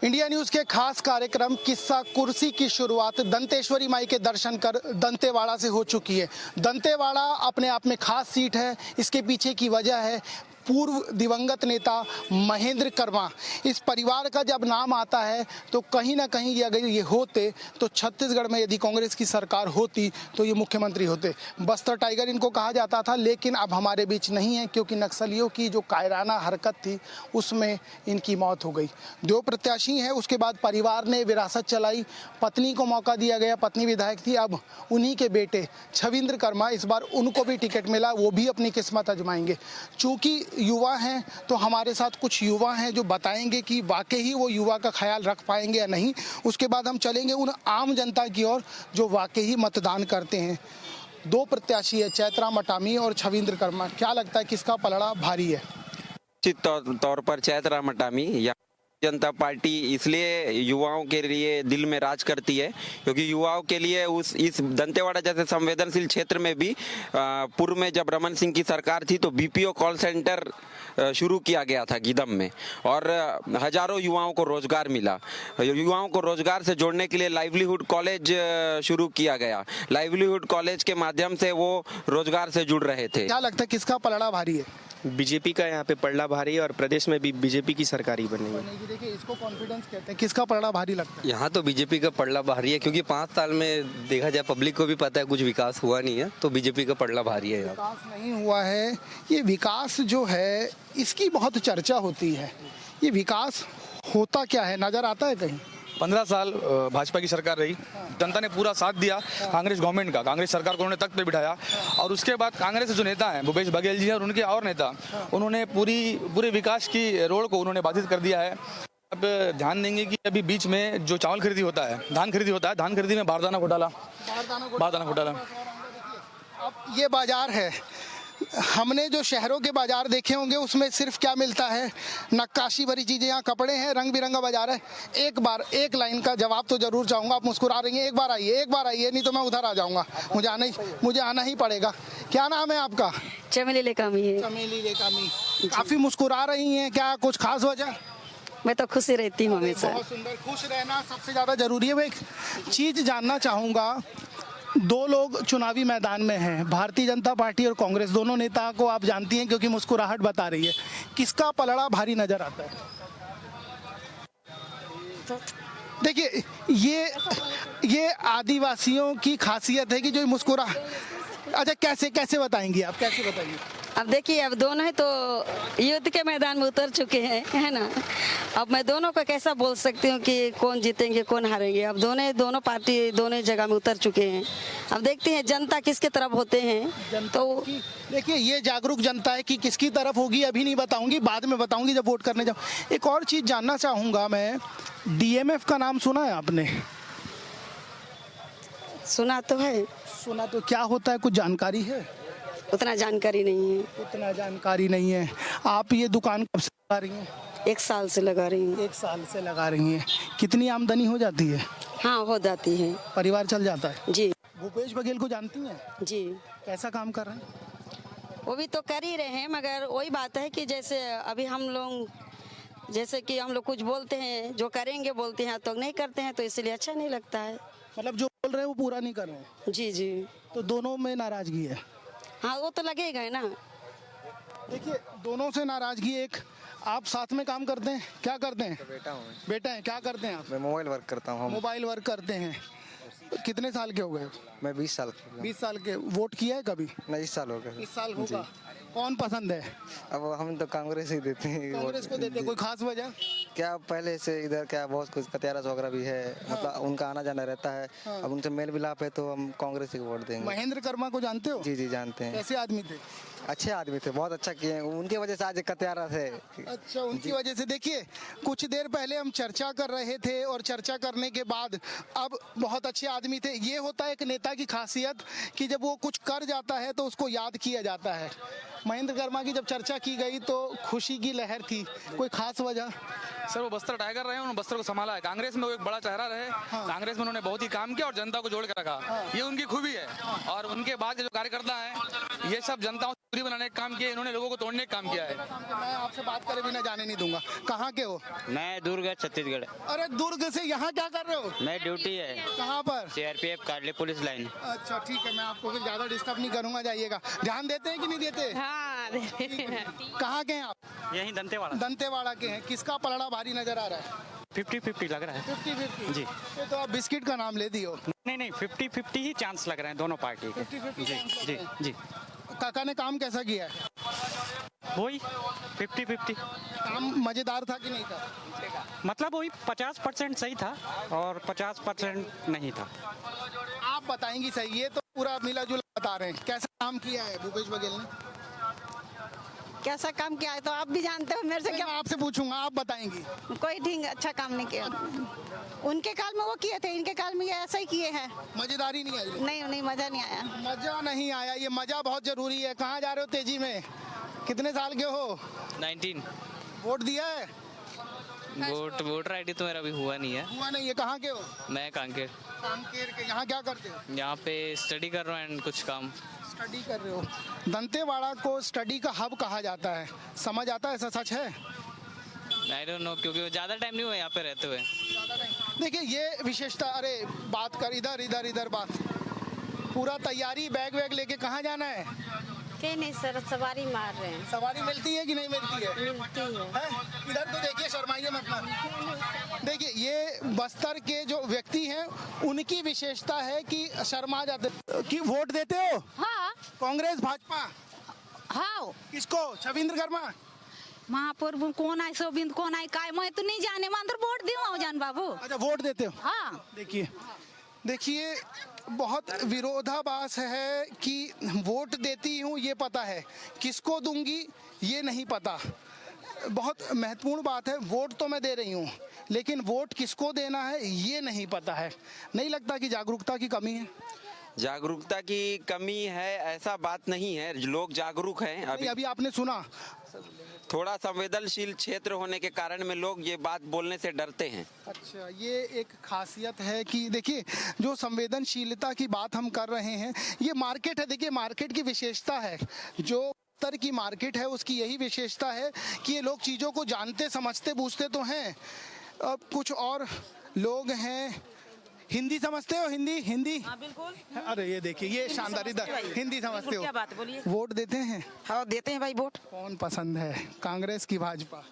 India news के खास कार्यक्रम किस्सा कुर्सी की शुरुआत दंतेश्वरी माई के दर्शन कर दंतेवाड़ा से हो चुकी है। दंतेवाड़ा अपने आप में खास सीट है। इसके पीछे की वजह है पूर्व दिवंगत नेता महेंद्र कर्मा। इस परिवार का जब नाम आता है तो कहीं ना कहीं अगर ये होते तो छत्तीसगढ़ में यदि कांग्रेस की सरकार होती तो ये मुख्यमंत्री होते। बस्तर टाइगर इनको कहा जाता था, लेकिन अब हमारे बीच नहीं है क्योंकि नक्सलियों की जो कायराना हरकत थी उसमें इनकी मौत हो गई। दो प्रत्याशी हैं, उसके बाद परिवार ने विरासत चलाई, पत्नी को मौका दिया गया, पत्नी विधायक थी। अब उन्हीं के बेटे छविंद्र कर्मा, इस बार उनको भी टिकट मिला, वो भी अपनी किस्मत आजमाएंगे। चूँकि युवा हैं तो हमारे साथ कुछ युवा हैं जो बताएंगे कि वाकई ही वो युवा का ख्याल रख पाएंगे या नहीं। उसके बाद हम चलेंगे उन आम जनता की ओर जो वाकई ही मतदान करते हैं। दो प्रत्याशी है, चैत्रा मटामी और छविंद्र कर्मा। क्या लगता है किसका पलड़ा भारी है? निश्चित तौर पर चैत्रा मटामी या जनता पार्टी इसलिए युवाओं के लिए दिल में राज करती है क्योंकि युवाओं के लिए इस दंतेवाड़ा जैसे संवेदनशील क्षेत्र में भी पूर्व में जब रमन सिंह की सरकार थी तो बीपीओ कॉल सेंटर शुरू किया गया था गीदम में और हजारों युवाओं को रोजगार मिला। युवाओं को रोजगार से जोड़ने के लिए लाइवलीहुड कॉलेज शुरू किया गया। लाइवलीहुड कॉलेज के माध्यम से वो रोजगार से जुड़ रहे थे। क्या लगता है किसका पलड़ा भारी है? बीजेपी का यहाँ पे पलड़ा भारी है और प्रदेश में भी बीजेपी की सरकार ही बनेगी। देखिए, इसको कॉन्फिडेंस कहते हैं। किसका पलड़ा भारी लगता है? यहाँ तो बीजेपी का पलड़ा भारी है क्योंकि 5 साल में देखा जाए पब्लिक को भी पता है कुछ विकास हुआ नहीं है, तो बीजेपी का पलड़ा भारी है। यहाँ विकास नहीं हुआ है। ये विकास जो है इसकी बहुत चर्चा होती है। ये विकास होता क्या है, नजर आता है कहीं? 15 साल भाजपा की सरकार रही, जनता ने पूरा साथ दिया कांग्रेस गवर्नमेंट का, कांग्रेस सरकार को उन्होंने तख्त पे बिठाया और उसके बाद कांग्रेस के जो नेता हैं भूपेश बघेल जी और उनके और नेता, उन्होंने पूरे विकास की रोड को उन्होंने बाधित कर दिया है। अब ध्यान देंगे कि अभी बीच में जो चावल खरीदी होता है, धान खरीदी में बारदाना घोटाला। अब ये बाजार है, हमने जो शहरों के बाजार देखे होंगे उसमें सिर्फ क्या मिलता है, नक्काशी भरी चीजें। यहाँ कपड़े हैं, रंग बिरंगा बाजार है। एक लाइन का जवाब तो जरूर चाहूंगा। आप मुस्कुरा रही हैं, एक बार आइए, नहीं तो मैं उधर आ जाऊंगा। मुझे आना ही पड़ेगा। क्या नाम है आपका? चमेली लेकामी है। चमेली लेकामी। काफी मुस्कुरा रही हैं, क्या कुछ खास वजह? मैं तो खुशी रहती हूँ हमेशा। बहुत सुंदर, खुश रहना सबसे ज्यादा जरूरी है। मैं एक चीज जानना चाहूंगा, दो लोग चुनावी मैदान में हैं, भारतीय जनता पार्टी और कांग्रेस। दोनों नेता को आप जानती हैं क्योंकि मुस्कुराहट बता रही है। किसका पलड़ा भारी नजर आता है? देखिए, ये आदिवासियों की खासियत है कि जो मुस्कुरा। अच्छा, कैसे बताएंगी आप, कैसे बताएंगी? अब देखिए, अब दोनों ही तो युद्ध के मैदान में उतर चुके हैं, है ना। अब मैं दोनों को कैसा बोल सकती हूँ कि कौन जीतेंगे कौन हारेंगे। अब दोनों पार्टी दोनों जगह में उतर चुके हैं। अब देखते हैं जनता किसके तरफ होते हैं। तो देखिए, ये जागरूक जनता है कि किसकी तरफ होगी अभी नहीं बताऊंगी, बाद में बताऊंगी जब वोट करने जाऊँ। एक और चीज जानना चाहूंगा मैं, डीएमएफ का नाम सुना है आपने? सुना तो है। सुना तो क्या होता है, कुछ जानकारी है? उतना जानकारी नहीं है। आप ये दुकान कब से लगा रही हैं? 1 साल से लगा रही हूँ। 1 साल से लगा रही हैं। कितनी आमदनी हो जाती है? हाँ, हो जाती है। परिवार चल जाता है? जी। भूपेश बघेल को जानती हैं? जी। कैसा काम कर रहे हैं? वो भी तो कर ही रहे हैं, मगर वही बात है कि जैसे अभी हम लोग कुछ बोलते हैं, जो करेंगे बोलते हैं तो नहीं करते हैं, तो इसलिए अच्छा नहीं लगता है। मतलब जो बोल रहे हैं वो पूरा नहीं कर रहे हैं? जी। तो दोनों में नाराजगी है? हाँ, वो तो लगेगा है ना। देखिए, दोनों से नाराजगी। एक आप साथ में काम करते हैं, क्या करते हैं? बेटा है। क्या करते हैं आप? मैं मोबाइल वर्क करता हूँ। मोबाइल वर्क करते हैं। कितने साल के हो गए? मैं 20 साल का। 20 साल के। वोट किया है कभी? नहीं, 20 साल हो गए। 20 साल होगा। कौन पसंद है? अब हम तो कांग्रेस ही देते हैं। कांग्रेस को देते हैं। कोई खास वजह? क्या पहले से इधर क्या बहुत कुछ कतियारस वगैरह भी है। मतलब उनका आना जाना रहता है। अब उनसे मेल मिलाप है तो हम कांग्रेस को वोट देंगे। महेंद्र कर्मा को जानते हो? जी जानते हैं। कैसे आदमी थे? अच्छे आदमी थे, बहुत अच्छा किए। उनकी वजह से आज कतियारस है। अच्छा, उनकी वजह से। देखिए, कुछ देर पहले हम चर्चा कर रहे थे और चर्चा करने के बाद अब बहुत अच्छे आदमी थे। ये होता है एक नेता की खासियत कि जब वो कुछ कर जाता है तो उसको याद किया जाता है। महेंद्र कर्मा की जब चर्चा की गई तो खुशी की लहर थी। कोई खास वजह? सर, वो बस्तर टाइगर रहे, उन्होंने बस्तर को संभाला है। कांग्रेस में वो एक बड़ा चेहरा रहे। कांग्रेस में उन्होंने बहुत ही काम किया और जनता को जोड़ के रखा। ये उनकी खूबी है। और उनके बाद के जो कार्यकर्ता हैं ये सब जनता को दूरी बनाने का काम किया, इन्होंने लोगों को तोड़ने का काम किया है। मैं आपसे बात करे बिना जाने नहीं दूंगा। कहाँ के हो? मैं दुर्ग छत्तीसगढ़। अरे दुर्ग से यहाँ क्या कर रहे हो? मैं ड्यूटी है कहाँ पर? CRPF कार्यालय पुलिस लाइन। अच्छा ठीक है, मैं आपको फिर ज्यादा डिस्टर्ब नहीं करूंगा, जाइएगा। ध्यान देते हैं कि नहीं देते? हाँ कहाँ के हैं आप? यही दंतेवाड़ा। दंतेवाड़ा के हैं। किसका पलड़ा भारी नजर आ रहा है? 50-50 लग रहा है। 50-50 जी। ये तो आप बिस्किट का नाम ले दियो। नहीं 50-50 ही चांस लग रहे हैं दोनों पार्टी के। 50-50 जी चांस लग जी रहे हैं। जी। काका ने काम कैसा किया है? वही 50-50 काम मजेदार था कि नहीं था? मतलब वही 50% सही था और 50% नहीं था। आप बताएंगी सही, ये तो पूरा मिला जुला बता रहे हैं। कैसा काम किया है भूपेश बघेल ने? कैसा काम किया है तो आप भी जानते हो, मेरे से मैं आपसे पूछूंगा, आप बताएंगी। कोई ठीक अच्छा काम नहीं किया। उनके काल में वो किए थे, इनके काल में ये ऐसा ही किए हैं। मजेदारी नहीं आई? नहीं मजा नहीं आया। मजा नहीं आया। ये मजा बहुत जरूरी है। कहाँ जा रहे हो तेजी में? कितने साल के हो? 19। वोट दिया है? वोटर ID तो मेरा अभी हुआ नहीं है। हुआ नहीं है। कहाँ के हो? मैं कांकेर। कांकेर के। यहाँ क्या करते हो? यहाँ पे स्टडी कर रहा हूँ एंड कुछ काम। स्टडी कर रहे हो। दंतेवाड़ा को स्टडी का हब कहा जाता है, समझ आता है? ऐसा सच है? आई डोंट नो, क्योंकि ज़्यादा टाइम नहीं हुआ यहाँ पे रहते हुए। देखिए ये विशेषता। अरे बात कर, इधर बात। पूरा तैयारी, बैग वैग लेके कहाँ जाना है? कहीं नहीं सर, सवारी मार रहे हैं। सवारी मिलती है कि नहीं मिलती है? मिलती है। हैं? इधर तो देखिए, शर्माइए मत ना। देखिए ये बस्तर के जो व्यक्ति हैं उनकी विशेषता है कि शर्मा जाते। कि वोट देते हो? हाँ कांग्रेस भाजपा? हाँ किसको? छविंद्र कर्मा? महापौर कौन आए, सोबिंद कौन आए, काय मैं तो नहीं जाने, मैं अंदर वोट दूँ जान बाबू। अच्छा वोट देते हो? हाँ देखिए बहुत विरोधाभास है कि वोट देती हूँ ये पता है, किसको दूंगी ये नहीं पता। बहुत महत्वपूर्ण बात है। वोट तो मैं दे रही हूँ लेकिन वोट किसको देना है ये नहीं पता है। नहीं लगता कि जागरूकता की कमी है? जागरूकता की कमी है ऐसा बात नहीं है, लोग जागरूक हैं। अभी आपने सुना। थोड़ा संवेदनशील क्षेत्र होने के कारण में लोग ये बात बोलने से डरते हैं। अच्छा, ये एक खासियत है कि देखिए जो संवेदनशीलता की बात हम कर रहे हैं, ये मार्केट है। देखिए मार्केट की विशेषता है, जो उत्तर की मार्केट है उसकी यही विशेषता है कि ये लोग चीज़ों को जानते समझते बूझते तो हैं। अब कुछ और लोग हैं। हिंदी समझते हो? हिंदी? हाँ बिल्कुल। अरे ये देखिए, ये शानदार। इधर हिंदी समझते हो? क्या बात बोलिए। वोट देते हैं? हाँ देते हैं भाई वोट। कौन पसंद है, कांग्रेस की भाजपा?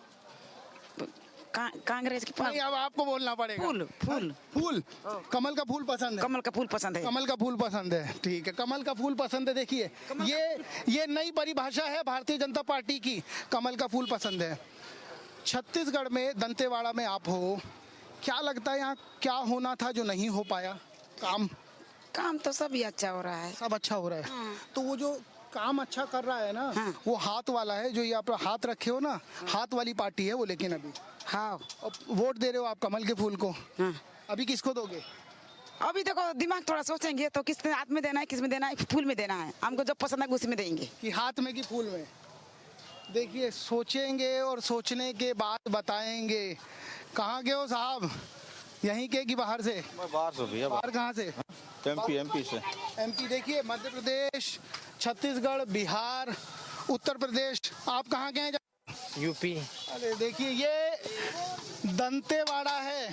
कांग्रेस की। नहीं, अब आपको बोलना पड़ेगा। फूल कमल का फूल पसंद है? कमल का फूल पसंद है। कमल का फूल पसंद है, ठीक है। कमल का फूल पसंद है। देखिए ये नई परिभाषा है भारतीय जनता पार्टी की। कमल का फूल पसंद है। छत्तीसगढ़ में दंतेवाड़ा में आप हो, क्या लगता है यहाँ क्या होना था जो नहीं हो पाया? काम तो सब ही अच्छा हो रहा है। सब अच्छा हो रहा है। हाँ। तो वो जो काम अच्छा कर रहा है ना, हाँ। वो हाथ वाला है, जो ये आप हाथ रखे हो ना, हाथ वाली पार्टी है वो। लेकिन अभी हाँ अब वोट दे रहे हो आप कमल के फूल को। हाँ। अभी किसको दोगे? अभी देखो दिमाग थोड़ा सोचेंगे तो किस हाथ में देना है, किस में देना है, फूल में देना है। हमको जो पसंद है उसी में देंगे। कि हाथ में कि फूल में? देखिए सोचेंगे और सोचने के बाद बताएंगे। कहाँ के हो साहब? यहीं के कि बाहर से? बाहर से भैया। बाहर कहाँ से? एमपी से। एमपी। देखिए मध्य प्रदेश, छत्तीसगढ़, बिहार, उत्तर प्रदेश। आप कहाँ के हैं? यूपी। अरे देखिए ये दंतेवाड़ा है।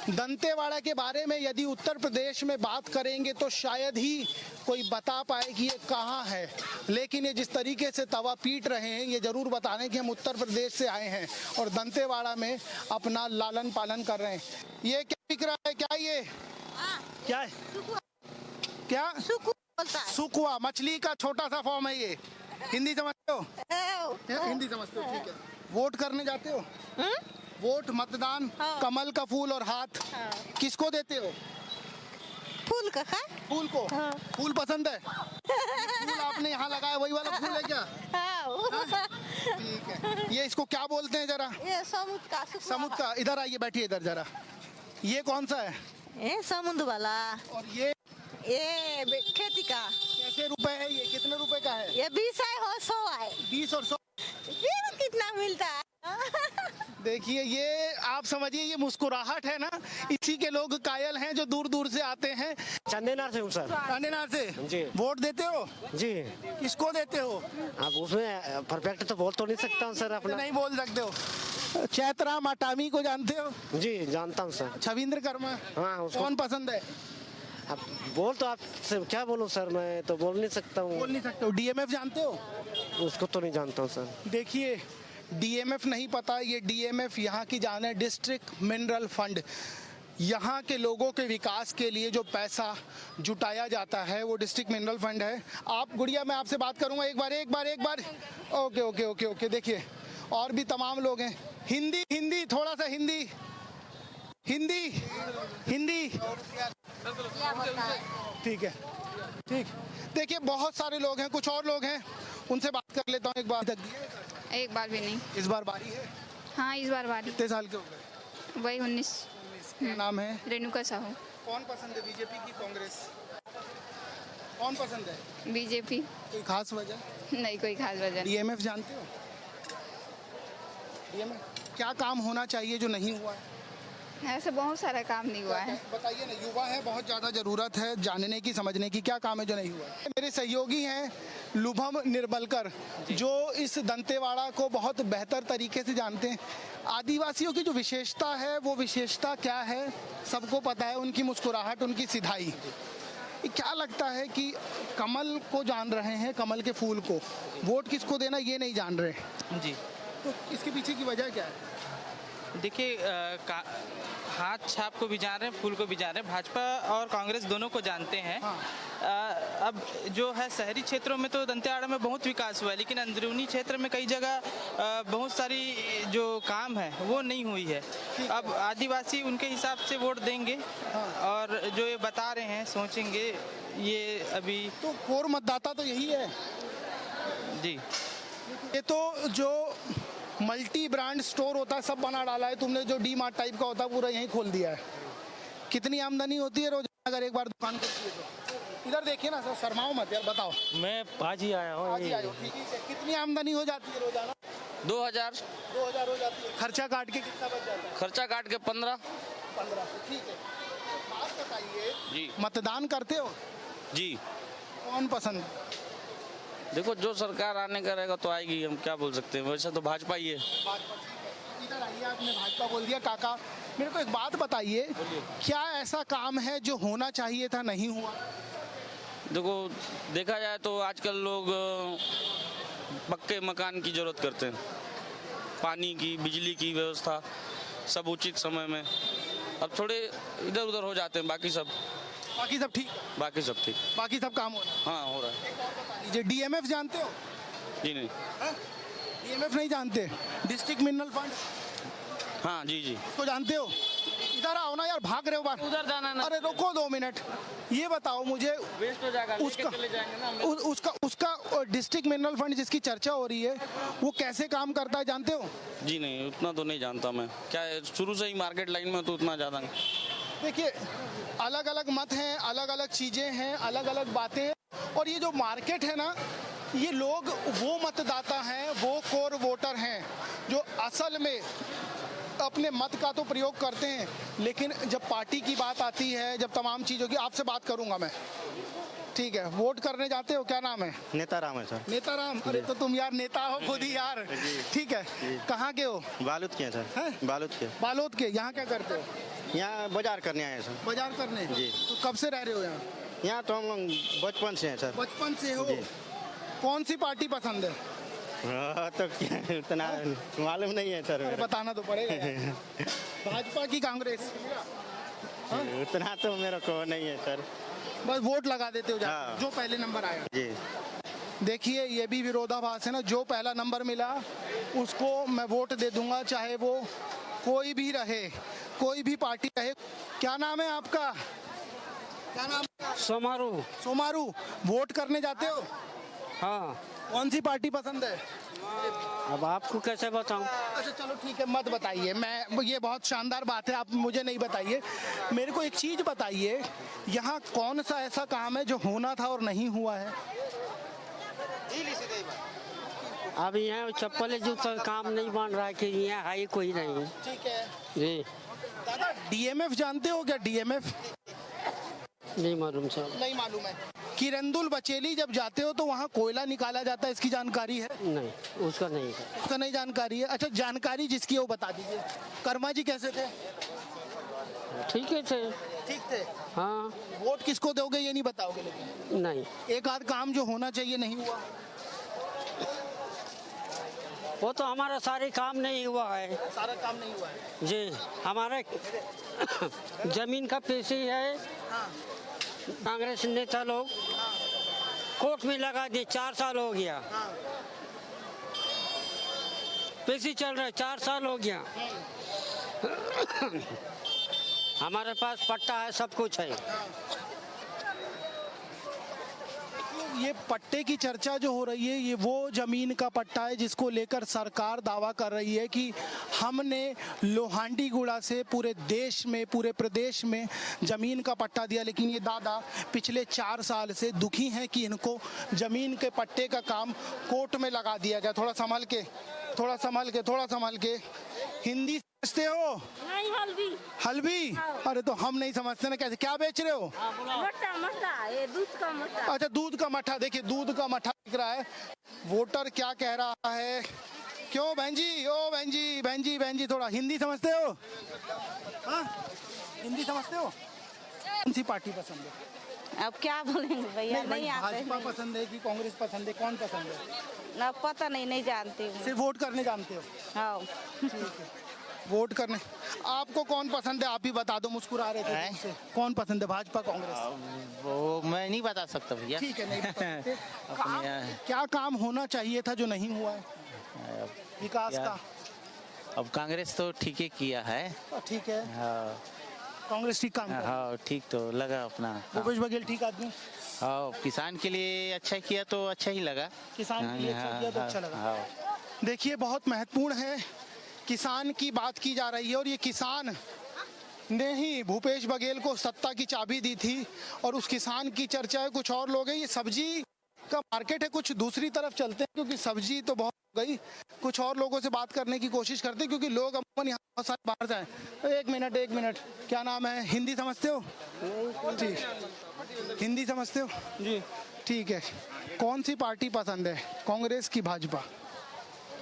दंतेवाड़ा के बारे में यदि उत्तर प्रदेश में बात करेंगे तो शायद ही कोई बता पाए कि ये कहाँ है। लेकिन ये जिस तरीके से तवा पीट रहे हैं, ये जरूर बताने कि हम उत्तर प्रदेश से आए हैं और दंतेवाड़ा में अपना लालन पालन कर रहे हैं। ये क्या बिक रहा है? क्या ये क्या है? क्या सुकुआ? मछली का छोटा सा फॉर्म है ये। हिंदी समझते हो? हिंदी समझते हो, ठीक है। वोट करने जाते हो? वोट, मतदान, कमल का फूल और हाथ, किसको देते हो? फूल का फूल को। फूल पसंद है? फूल आपने यहाँ लगाया वही वाला फूल है क्या? ठीक है। ये इसको क्या बोलते हैं जरा? ये समुद्र का। इधर आइए, बैठिए इधर जरा। ये कौन सा है? ये समुद्र वाला। और ये खेती का। कैसे रुपए है ये? कितने रुपए का है? ये 20 है और 100 है। 20 और 100। फिर कितना मिलता है? देखिए ये आप समझिए ये मुस्कुराहट है ना, इसी के लोग कायल हैं जो दूर दूर से आते हैं। चंदेनार से हूँ सर। चंदेनार से जी। वोट देते हो? जी। किसको देते हो? अब उसमें परफेक्ट तो बोल तो नहीं सकता हूँ सर अपना। नहीं बोल सकते हो। चैतराम अटामी को जानते हो? जी जानता हूँ सर। छविंद्र कर्मा। हाँ उसको कौन पसंद है? अब बोल तो आप क्या बोलूँ सर, मैं तो बोल नहीं सकता हूँ। बोल नहीं सकते हो। डीएमएफ जानते हो? उसको तो नहीं जानता हूँ सर। देखिए डीएमएफ नहीं पता, ये डीएमएफ यहाँ की जान है, डिस्ट्रिक्ट मिनरल फंड। यहाँ के लोगों के विकास के लिए जो पैसा जुटाया जाता है वो डिस्ट्रिक्ट मिनरल फंड है। आप गुड़िया मैं आपसे बात करूँगा एक बार। Okay okay okay okay. देखिए और भी तमाम लोग हैं। हिंदी थोड़ा सा हिंदी। ठीक है ठीक। देखिए बहुत सारे लोग हैं, कुछ और लोग हैं, उनसे बात कर लेता हूँ। एक बार भी नहीं। इस बार बारी है? हाँ इस बार बारी। कितने साल के हो गए? वही 19। क्या नाम है? रेणुका साहू। कौन पसंद है, बीजेपी की कांग्रेस? कौन पसंद है? बीजेपी। कोई खास वजह? नहीं कोई खास वजह नहीं। डीएमएफ जानते हो? डीएमएफ क्या काम होना चाहिए जो नहीं हुआ है? ऐसे बहुत सारा काम नहीं हुआ है। बताइए ना, युवा है, बहुत ज़्यादा ज़रूरत है जानने की समझने की, क्या काम है जो नहीं हुआ है? मेरे सहयोगी हैं लुभम निर्मलकर, जो इस दंतेवाड़ा को बहुत बेहतर तरीके से जानते हैं। आदिवासियों की जो विशेषता है वो विशेषता क्या है सबको पता है, उनकी मुस्कुराहट, उनकी सिधाई। क्या लगता है कि कमल को जान रहे हैं, कमल के फूल को, वोट किसको देना ये नहीं जान रहे जी। तो इसके पीछे की वजह क्या है? देखिए हाथ छाप को भी जान रहे हैं, फूल को भी जान रहे हैं, भाजपा और कांग्रेस दोनों को जानते हैं। अब जो है शहरी क्षेत्रों में तो दंतेवाड़ा में बहुत विकास हुआ है, लेकिन अंदरूनी क्षेत्र में कई जगह बहुत सारी जो काम है वो नहीं हुई है। अब आदिवासी उनके हिसाब से वोट देंगे और जो ये बता रहे हैं सोचेंगे, ये अभी तो कोर मतदाता तो यही है जी। ये तो जो मल्टी ब्रांड स्टोर होता है सब बना डाला है तुमने, जो डी मार्ट टाइप का होता है पूरा यहीं खोल दिया है। कितनी आमदनी होती है रोज अगर एक बार दुकान खोलती है तो? इधर देखिए ना सर, शर्माओ मत यार, बताओ। मैं आज ही आया हूँ। ठीक है, कितनी आमदनी हो जाती है रोजाना? 2000 हो जाती है। खर्चा काट के कितना बच जाता है? खर्चा काट के 15। ठीक है। बात बताइए जी। मतदान करते हो? जी। कौन पसंद? देखो जो सरकार आने का रहेगा तो आएगी, हम क्या बोल सकते हैं, वैसे तो भाजपा ही है। इधर आइए, आपने भाजपा बोल दिया। काका मेरे को एक बात बताइए, क्या ऐसा काम है जो होना चाहिए था नहीं हुआ? देखो देखा जाए तो आजकल लोग पक्के मकान की जरूरत करते हैं, पानी की, बिजली की व्यवस्था सब उचित समय में। अब थोड़े इधर उधर हो जाते हैं, बाकी सब ठीक। बाकी सब काम हो रहा है। हाँ हो रहा है। ये डीएमएफ जानते हो? जी नहीं। डीएमएफ नहीं जानते? District mineral fund? हाँ जी जी। इसको जानते हो? इधर आओ ना यार, भाग रहे हो बाहर। उधर जाना ना। अरे रुको 2 मिनट, ये बताओ मुझे वेस्ट हो जाएगा, उसका चले जाएंगे ना उसका डिस्ट्रिक्ट मिनरल फंड जिसकी चर्चा हो रही है वो कैसे काम करता है जानते हो? जी नहीं, उतना तो नहीं जानता मैं, क्या है शुरू से ही मार्केट लाइन में तो उतना ज़्यादा नहीं। देखिए अलग अलग मत हैं, अलग अलग चीज़ें हैं, अलग अलग बातें हैं, और ये जो मार्केट है ना, ये लोग वो मतदाता हैं, वो कोर वोटर हैं जो असल में अपने मत का तो प्रयोग करते हैं, लेकिन जब पार्टी की बात आती है, जब तमाम चीज़ों की, आपसे बात करूंगा मैं, ठीक है? वोट करने जाते हो, क्या नाम है? नेताराम है सर। नेताराम? अरे तो तुम यार नेता हो खुद ही यार। ठीक है, कहाँ के हो? बालूद के हैं सर। बालूद के। यहाँ क्या करते हो? यहाँ बाजार करने आए हैं सर। बाजार करने? जी। तो कब से रह रहे हो यहाँ? यहाँ तो हम लोग बचपन से हैं सर। बचपन से हो? कौन सी पार्टी पसंद है? तो क्या उतना मालूम नहीं है सर। बताना तो पड़ेगा। भाजपा की कांग्रेस? उतना तो मेरे को नहीं है सर। बस वोट लगा देते हो जाके, जो पहले नंबर आया? जी। देखिए ये भी विरोधाभास है ना, जो पहला नंबर मिला उसको मैं वोट दे दूंगा, चाहे वो कोई भी रहे, कोई भी पार्टी रहे। क्या नाम है आपका? क्या नाम? सोमारू। वोट करने जाते हो? हाँ। कौन सी पार्टी पसंद है? अब आपको कैसे बताऊं? अच्छा चलो ठीक है, मत बताइए, मैं, ये बहुत शानदार बात है, आप मुझे नहीं बताइए। मेरे को एक चीज़ बताइए, यहाँ कौन सा ऐसा काम है जो होना था और नहीं हुआ है? अब यहाँ चप्पल जूता काम नहीं बन रहा है कि यहाँ है ही कोई नहीं। ठीक है जी दादा, डीएमएफ जानते हो क्या? डीएमएफ नहीं मालूम सर। नहीं मालूम है। किरंदुल बचेली जब जाते हो तो वहाँ कोयला निकाला जाता है, इसकी जानकारी है? नहीं उसका नहीं है। उसका नहीं जानकारी है। अच्छा, जानकारी जिसकी है वो बता दीजिए। कर्मा जी कैसे थे? ठीक है थे। ठीक थे। हाँ। वोट किसको दोगे ये नहीं बताओगे? लेकिन नहीं, एक आध काम जो होना चाहिए नहीं हुआ। वो तो हमारा सारे काम नहीं हुआ है। सारा काम नहीं हुआ है जी। हमारे जमीन का पैसे है। कांग्रेस नेता लोग कोर्ट में लगा दिए, 4 साल हो गया। पैसे चल रहे 4 साल हो गया। हमारे पास पट्टा है, सब कुछ है। ये पट्टे की चर्चा जो हो रही है, ये वो जमीन का पट्टा है जिसको लेकर सरकार दावा कर रही है कि हमने लोहांडीगुड़ा से पूरे देश में, पूरे प्रदेश में जमीन का पट्टा दिया। लेकिन ये दादा पिछले 4 साल से दुखी हैं कि इनको जमीन के पट्टे का काम कोर्ट में लगा दिया गया। थोड़ा संभल के, थोड़ा संभल के, थोड़ा संभल के। हिंदी समझते हो? नहीं हल्दी। हलवी? अरे तो हम नहीं समझते ना। कैसे, क्या बेच रहे हो? मट्ठा, ये दूध का मट्ठा। अच्छा, दूध का मट्ठा। देखिए दूध का मट्ठा बिक रहा है। वोटर क्या कह रहा है? क्यों बहन जी? ओ बहन जी, बहन जी, बहन जी, थोड़ा हिंदी समझते हो? हाँ, हिंदी समझते हो? कौन सी पार्टी पसंद है? अब क्या बोलेंगे भैया, नहीं आते। भाजपा पसंद है कि कांग्रेस पसंद है? कौन पसंद है? ना पता नहीं जानती हूँ। सिर्फ वोट करने जानते हो? हाँ। ठीक है, वोट करने। आपको कौन पसंद है? आप ही बता दो, मुस्कुरा रहे थे तुमसे। कौन पसंद है, भाजपा कांग्रेस? वो मैं नहीं बता सकता भैया। ठीक है, नहीं बता सकते। क्या काम होना चाहिए था जो नहीं हुआ है विकास का? अब कांग्रेस तो ठीक ही किया है। ठीक है, हाँ कांग्रेस ठीक काम कर। हाँ, ठीक तो लगा अपना। भूपेश बघेल ठीक आदमी? हाँ, किसान के लिए अच्छा किया तो अच्छा ही लगा। किसान के लिए अच्छा किया तो अच्छा लगा। देखिए, बहुत महत्वपूर्ण है, किसान की बात की जा रही है और ये किसान ने ही भूपेश बघेल को सत्ता की चाबी दी थी और उस किसान की चर्चा है। कुछ और लोग हैं, ये सब्जी का मार्केट है, कुछ दूसरी तरफ चलते हैं क्योंकि सब्जी तो बहुत हो गई। कुछ और लोगों से बात करने की कोशिश करते हैं क्योंकि लोग अमूमन यहाँ बहुत सारे बाहर जाए। तो एक मिनट, क्या नाम है? हिंदी समझते हो? ठीक, हिंदी समझते हो जी? ठीक है। कौन सी पार्टी पसंद है, कांग्रेस की भाजपा?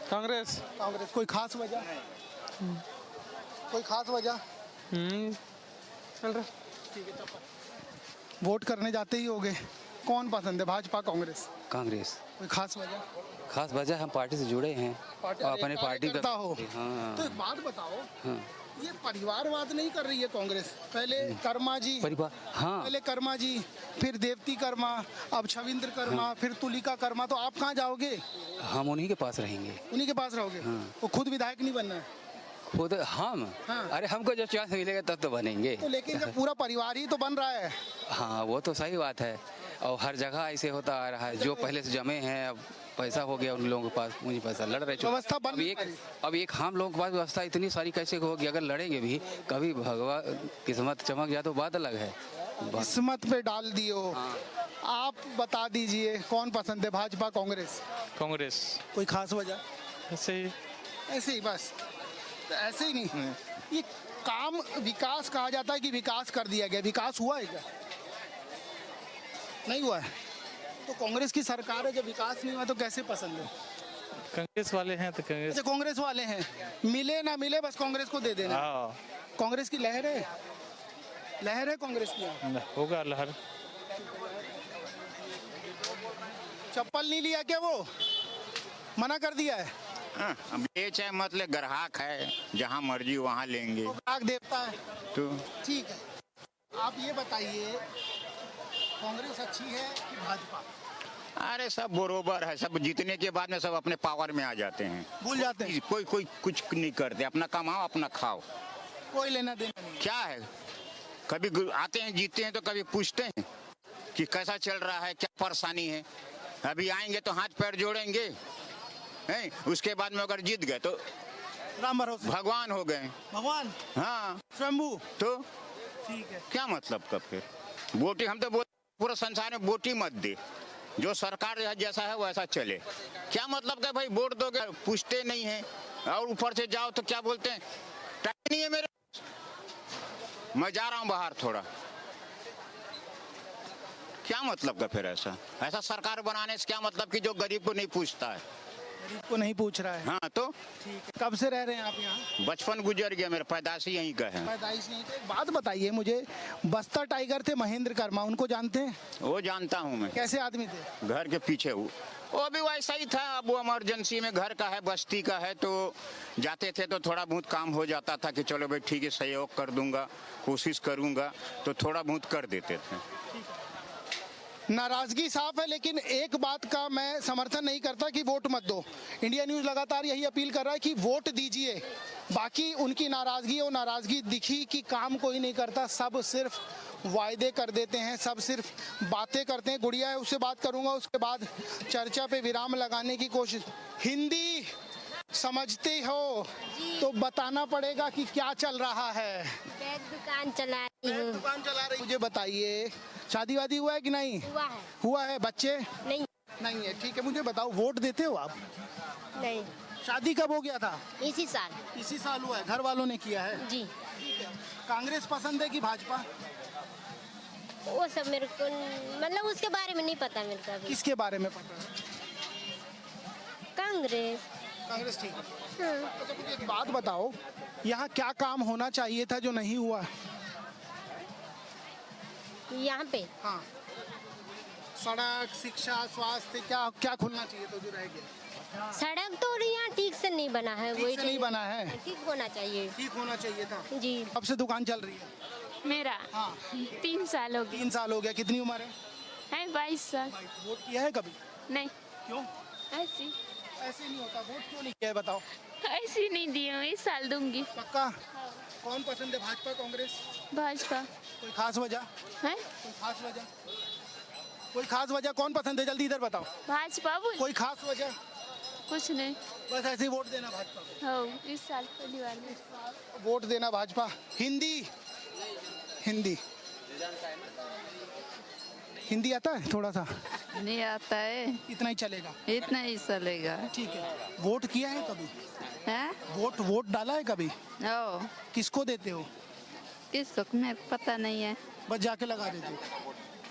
कांग्रेस। कांग्रेस। कोई खास वजह? कोई खास वजह? चल रहा। ठीक है, वोट करने जाते ही होगे। कौन पसंद है, भाजपा कांग्रेस? कांग्रेस। कोई खास वजह? खास वजह हम पार्टी से जुड़े हैं और अपने पार्टी करता हो। हाँ। तो एक बात बताओ, हाँ। ये परिवारवाद नहीं कर रही है कांग्रेस? पहले कर्मा जी, परिवार, हाँ, पहले कर्मा जी, फिर देवती कर्मा, अब छविंद्र कर्मा, फिर तुलिका कर्मा। तो आप कहाँ जाओगे? हम उन्हीं के पास रहेंगे। उन्हीं के पास रहोगे? वो खुद विधायक नहीं बनना है? खुद हम? हाँ। अरे हमको जब चांस मिलेगा तब तो बनेंगे। तो लेकिन जब पूरा परिवार ही तो बन रहा है। हाँ, वो तो सही बात है और हर जगह ऐसे होता आ रहा है। जो पहले से जमे हैं, अब पैसा हो गया उन लोगों के पास, मुझे पैसा लड़ रहे। व्यवस्था बन अब एक हम लोगों के पास व्यवस्था इतनी सारी कैसे होगी? अगर लड़ेंगे भी, कभी भगवान किस्मत चमक जाए तो बात अलग है। किस्मत पे डाल दियो। आप बता दीजिए कौन पसंद है, भाजपा कांग्रेस? कांग्रेस। कोई खास वजह? ऐसे ही। ऐसे ही बस? तो ऐसे ही नहीं। ये काम विकास कहा जाता है कि विकास कर दिया गया, विकास हुआ है क्या? नहीं हुआ है। तो कांग्रेस की सरकार है, जब विकास नहीं हुआ तो कैसे पसंद है? कांग्रेस वाले हैं तो कांग्रेस। अच्छा, कांग्रेस वाले हैं, मिले ना मिले बस कांग्रेस को दे देना। कांग्रेस की लहर है, लहर है कांग्रेस की। होगा लहर। चप्पल नहीं लिया क्या? वो मना कर दिया है। अब ये चाहे मतलब ग्राहक है, जहाँ मर्जी वहाँ लेंगे। ग्राहक देवता है तो ठीक है। आप ये बताइए, कांग्रेस अच्छी है कि भाजपा? अरे सब बरोबर है, सब जीतने के बाद में सब अपने पावर में आ जाते हैं, भूल जाते हैं। कोई कोई कुछ नहीं करते, अपना कमाओ अपना खाओ, कोई लेना देना नहीं। क्या है, कभी आते हैं जीतते हैं तो कभी पूछते हैं कि कैसा चल रहा है, क्या परेशानी है। अभी आएंगे तो हाथ पैर जोड़ेंगे हैं, उसके बाद में अगर जीत गए तो राम भरोसे भगवान हो गए। भगवान? हाँ, स्वयंभू। तो ठीक है, क्या मतलब का फिर वोटिंग? हम तो पूरा संसार में वोटिंग मत दे, जो सरकार जैसा है वैसा चले। क्या मतलब कि भाई वोट दोगे पूछते नहीं है, और ऊपर से जाओ तो क्या बोलते हैं टाइम नहीं है मेरे, मैं जा रहा हूँ बाहर थोड़ा। क्या मतलब का फिर ऐसा सरकार बनाने से क्या मतलब कि जो गरीब को नहीं पूछता है, गरीब को नहीं पूछ रहा है। हाँ तो ठीक है, कब से रह रहे हैं आप यहाँ? बचपन गुजर गया, मेरा पैदाइश ही यहीं का है। पैदाइश नहीं। तो एक बात बताइए मुझे, बस्तर टाइगर थे महेंद्र कर्मा, उनको जानते हैं? वो जानता हूँ मैं। कैसे आदमी थे? घर के पीछे वो भी वैसा ही था। अब वो इमरजेंसी में घर का है, बस्ती का है, तो जाते थे तो थोड़ा बहुत काम हो जाता था कि चलो भाई ठीक है सहयोग कर दूंगा, कोशिश करूंगा, तो थोड़ा बहुत कर देते थे। नाराजगी साफ है, लेकिन एक बात का मैं समर्थन नहीं करता कि वोट मत दो। इंडिया न्यूज लगातार यही अपील कर रहा है कि वोट दीजिए। बाकी उनकी नाराजगी और नाराजगी दिखी कि काम कोई नहीं करता, सब सिर्फ वायदे कर देते हैं, सब सिर्फ बातें करते हैं। गुड़िया है, उससे बात करूंगा, उसके बाद चर्चा पे विराम लगाने की कोशिश। हिंदी समझते हो तो बताना पड़ेगा कि क्या चल रहा है। दुकान चला रही हूँ। दुकान चला रही, मुझे बताइए शादी वादी हुआ है कि नहीं? हुआ है। बच्चे नहीं है। ठीक है, मुझे बताओ वोट देते हो आप? नहीं। शादी कब हो गया था? इसी साल हुआ है। घर वालों ने किया है? जी। कांग्रेस पसंद है कि भाजपा? वो सब मेरे को मतलब उसके बारे में नहीं पता मेरे को। किसके बारे में पता है? कांग्रेस ठीक है। तो मुझे एक बात बताओ, यहाँ क्या काम होना चाहिए था जो नहीं हुआ? यहाँ पे हाँ, सड़क, शिक्षा, स्वास्थ्य, क्या क्या खुलना चाहिए तो जो रह गया? सड़क तो यहाँ ठीक से नहीं बना है। ठीक से नहीं बना है। ठीक होना चाहिए। ठीक होना चाहिए था जी। कब से दुकान चल रही है? मेरा हाँ 3 साल हो गए। 3 साल हो गया। कितनी उम्र है? 22 साल। वोट किया है कभी? नहीं। क्यों? ऐसे नहीं होता। वोट क्यों नहीं किया है बताओ? ऐसे नहीं दिए हूँ, इस साल दूंगी। पक्का? कौन पसंद है, भाजपा कांग्रेस? भाजपा। कोई खास वजह है? कोई खास वजह कौन पसंद है? जल्दी इधर बताओ। भाजपा। कोई खास वजह? कुछ नहीं, बस ऐसे ही वोट देना भाजपा को। हो इस साल पहली बार में वोट देना भाजपा। हिंदी आता है? थोड़ा सा नहीं आता है। इतना ही चलेगा? इतना ही चलेगा। ठीक है। वोट किया है कभी? है? वोट डाला है कभी? ओ, किसको देते हो? किसको मेरे को पता नहीं है। बस जाके लगा देते हो?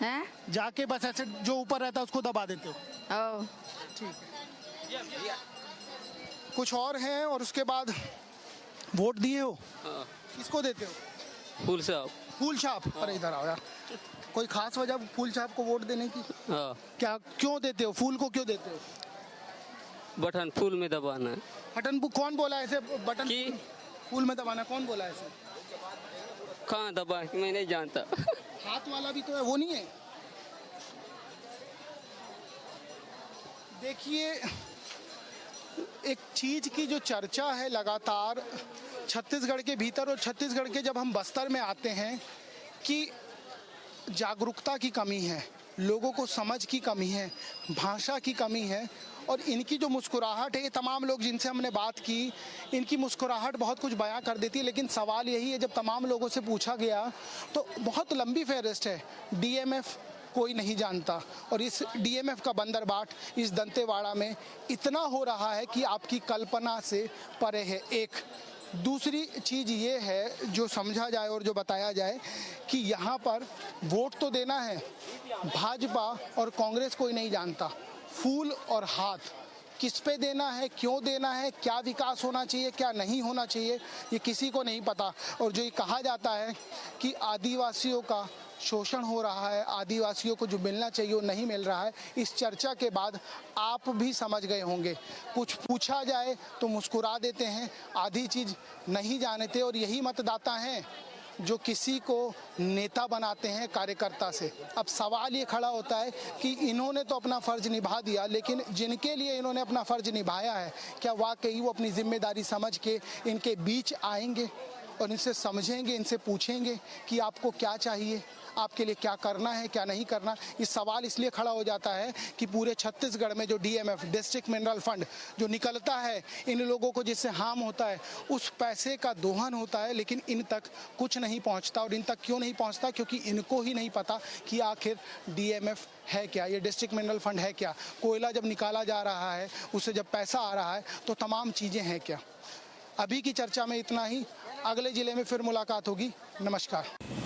हैं? जाके बस ऐसे जो ऊपर रहता है उसको दबा देते हो? ओ, ठीक है। कुछ और हैं और उसके बाद वोट दिए हो? किसको देते हो? फूल छाप। अरे इधर आओ यार। कोई खास वजह फूल छाप को वोट देने की? क्या, क्यों देते हो? फूल को क्यों देते हो? बटन फूल में दबाना है। बटन कौन बोला ऐसे? बटन फूल में दबाना कौन बोला ऐसे? कहाँ दबा, मैं नहीं जानता। हाथ वाला भी तो है, वो नहीं है? देखिए, एक चीज की जो चर्चा है लगातार छत्तीसगढ़ के भीतर और छत्तीसगढ़ के जब हम बस्तर में आते हैं कि जागरूकता की कमी है, लोगों को समझ की कमी है, भाषा की कमी है, और इनकी जो मुस्कुराहट है, ये तमाम लोग जिनसे हमने बात की, इनकी मुस्कुराहट बहुत कुछ बयां कर देती है। लेकिन सवाल यही है, जब तमाम लोगों से पूछा गया तो बहुत लंबी फहरिस्त है। डीएमएफ कोई नहीं जानता, और इस डीएमएफ का बंदरबाट इस दंतेवाड़ा में इतना हो रहा है कि आपकी कल्पना से परे है। एक दूसरी चीज़ ये है जो समझा जाए और जो बताया जाए कि यहाँ पर वोट तो देना है, भाजपा और कांग्रेस कोई नहीं जानता। फूल और हाथ किस पे देना है, क्यों देना है, क्या विकास होना चाहिए, क्या नहीं होना चाहिए, ये किसी को नहीं पता। और जो ये कहा जाता है कि आदिवासियों का शोषण हो रहा है, आदिवासियों को जो मिलना चाहिए वो नहीं मिल रहा है, इस चर्चा के बाद आप भी समझ गए होंगे। कुछ पूछा जाए तो मुस्कुरा देते हैं, आधी चीज़ नहीं जानते, और यही मतदाता हैं जो किसी को नेता बनाते हैं कार्यकर्ता से। अब सवाल ये खड़ा होता है कि इन्होंने तो अपना फ़र्ज निभा दिया, लेकिन जिनके लिए इन्होंने अपना फ़र्ज निभाया है, क्या वाकई वो अपनी जिम्मेदारी समझ के इनके बीच आएंगे और इनसे समझेंगे, इनसे पूछेंगे कि आपको क्या चाहिए, आपके लिए क्या करना है क्या नहीं करना। इस सवाल इसलिए खड़ा हो जाता है कि पूरे छत्तीसगढ़ में जो DMF डिस्ट्रिक्ट मिनरल फंड जो निकलता है, इन लोगों को जिससे हार्म होता है उस पैसे का दोहन होता है, लेकिन इन तक कुछ नहीं पहुंचता। और इन तक क्यों नहीं पहुंचता? क्योंकि इनको ही नहीं पता कि आखिर DMF है क्या, ये डिस्ट्रिक्ट मिनरल फंड है क्या। कोयला जब निकाला जा रहा है, उससे जब पैसा आ रहा है, तो तमाम चीज़ें हैं क्या। अभी की चर्चा में इतना ही। अगले ज़िले में फिर मुलाकात होगी। नमस्कार।